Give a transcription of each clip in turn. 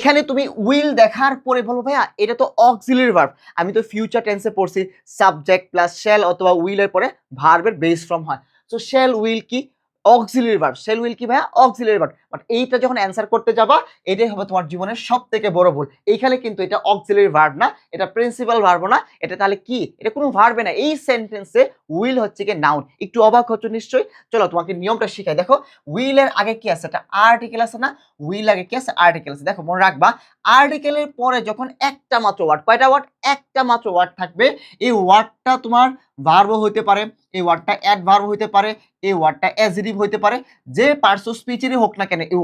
এখানে তুমি উইল দেখার পরে বলো ভাইয়া এটা তো অক্সিলারি ভার্ব, আমি তো ফিউচার টেন্সে পড়ছি সাবজেক্ট প্লাস শ্যাল অথবা উইলের পরে ভার্বের বেস ফর্ম হয়। সো শ্যাল উইল কি অক্সিলারি ভার্ব, শ্যাল উইল কি ভাইয়া অক্সিলারি ভার্ব। বাট এইটা যখন অ্যান্সার করতে যাবা এটাই হবে তোমার জীবনের সব থেকে বড় ভুল। এইখানে কিন্তু এটা অক্সিলারি ভার্ব না, এটা প্রিন্সিপাল ভার্ব না, এটা তাহলে কি, এটা কোনো ভার্বে না। এই সেন্টেন্সে উইল হচ্ছে কি নাউন। একটু অবাক হচ্ছ নিশ্চয়ই, চলো তোমাকে নিয়মটা শিখাই। দেখো উইলের আগে কি আছে, একটা আর্টিকেল আছে না, উইল আগে কি আছে আর্টিকেল আছে। দেখো মনে রাখবা আর্টিকেলের পরে যখন একটা মাত্র ওয়ার্ড, কয়টা ওয়ার্ড, একটা মাত্র ওয়ার্ড থাকবে, এই ওয়ার্ডটা তোমার ভার্বও হইতে পারে, এই ওয়ার্ডটা অ্যাডভার্ব হইতে পারে, এই ওয়ার্ডটা অ্যাডজেক্টিভ হইতে পারে, যে পার্টস অফ স্পিচেরই হোক না কেন এই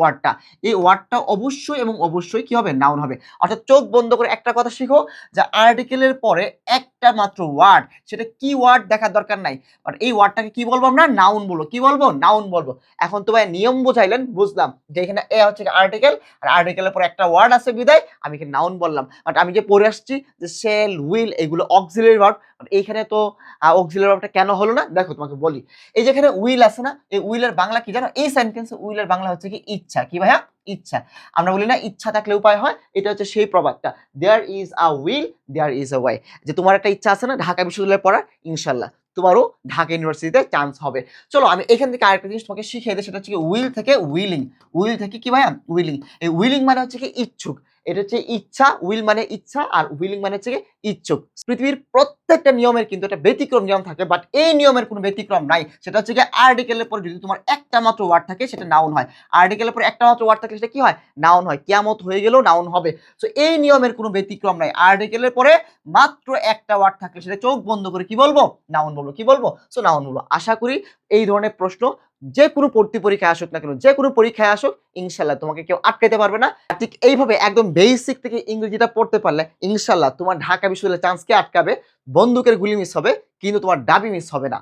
ওয়ার্ডটা অবশ্যই এবং অবশ্যই কি হবে, নাউন হবে। অর্থাৎ চোখ বন্ধ করে একটা কথা শিখো যে আর্টিকেলের পরে একটা মাত্র ওয়ার্ড, সেটা কি ওয়ার্ড দেখার দরকার নাই, বাট এই ওয়ার্ডটাকে কি বলবো আমরা, নাউন বলবো। কি বলবো, নাউন বলবো। এখন তো ভাই নিয়ম বোঝাইলেন, বুঝলাম যে এখানে এ হচ্ছে আর্টিকেল, আর আর্টিকেলের পর একটা ওয়ার্ড আছে বিদায় আমি কি নাউন বললাম। বাট আমি যে পড়ে আসছি যে শেল উইল এগুলো অক্সিলারি ভার্ব, এইখানে তো অক্সিলারি ভার্বটা কেন হলো না, দেখো তোমাকে বলি। এই যেখানে উইল আছে না, এই উইলের বাংলা কি জানো, এই সেন্টেন্সে উইলের বাংলা হচ্ছে কি ইচ্ছা। কি ভাইয়া, ইচ্ছা। আমরা বলি না ইচ্ছা থাকলে উপায় হয়, এটা হচ্ছে সেই প্রবাদটা, there is a will there is a way. যে তোমার একটা ইচ্ছা আছে না ঢাকা বিশ্ববিদ্যালয়ে পড়ার, ইনশাল্লাহ তোমারও ঢাকা ইউনিভার্সিটিতে চান্স হবে। চলো আমি এখান থেকে আরেকটা জিনিস তোমাকে শিখিয়ে দিই, সেটা হচ্ছে কি উইল থেকে উইলিং। উইল থেকে কি ভাইয়া, উইলিং। এই উইলিং মানে হচ্ছে কি ইচ্ছুক, এটা হচ্ছে ইচ্ছা, উইল মানে ইচ্ছা, আর উইলিং মানে হচ্ছে কি ইচ্ছুক। পৃথিবীর প্রত্যেকটা নিয়মের কিন্তু একটা ব্যতিক্রম নিয়ম থাকে, বাট এই নিয়মের কোনো ব্যতিক্রম নাই। সেটা হচ্ছে কি আর্টিকেলের পরে যদি তোমার একটা মাত্র ওয়ার্ড থাকে সেটা নাউন হয়, আর্টিকেলের পরে একটা মাত্র ওয়ার্ড থাকলে সেটা কি হয়, নাউন হয়। কিয়ামত হয়ে গেলেও নাউন হবে। সো এই নিয়মের কোনো ব্যতিক্রম নাই, আর্টিকেলের পরে মাত্র একটা ওয়ার্ড থাকলে সেটা চোখ বন্ধ করে কি বলবো, নাউন বলবো। কি বলবো, সো নাউন বলবো। আশা করি এই ধরনের প্রশ্ন যে কোনো ভর্তি পরীক্ষায় আসুক না কেন, যে কোনো পরীক্ষায় আসুক, ইনশাল্লাহ তোমাকে কেউ আটকাতে পারবে না। ঠিক এইভাবে একদম বেসিক থেকে ইংরেজিটা পড়তে পারলে ইনশাল্লাহ তোমার ঢাকা বিশ্ববিদ্যালয়ের চান্স কে আটকাবে, বন্দুকের গুলি মিস হবে কিন্তু তোমার ডাবি মিস হবে না।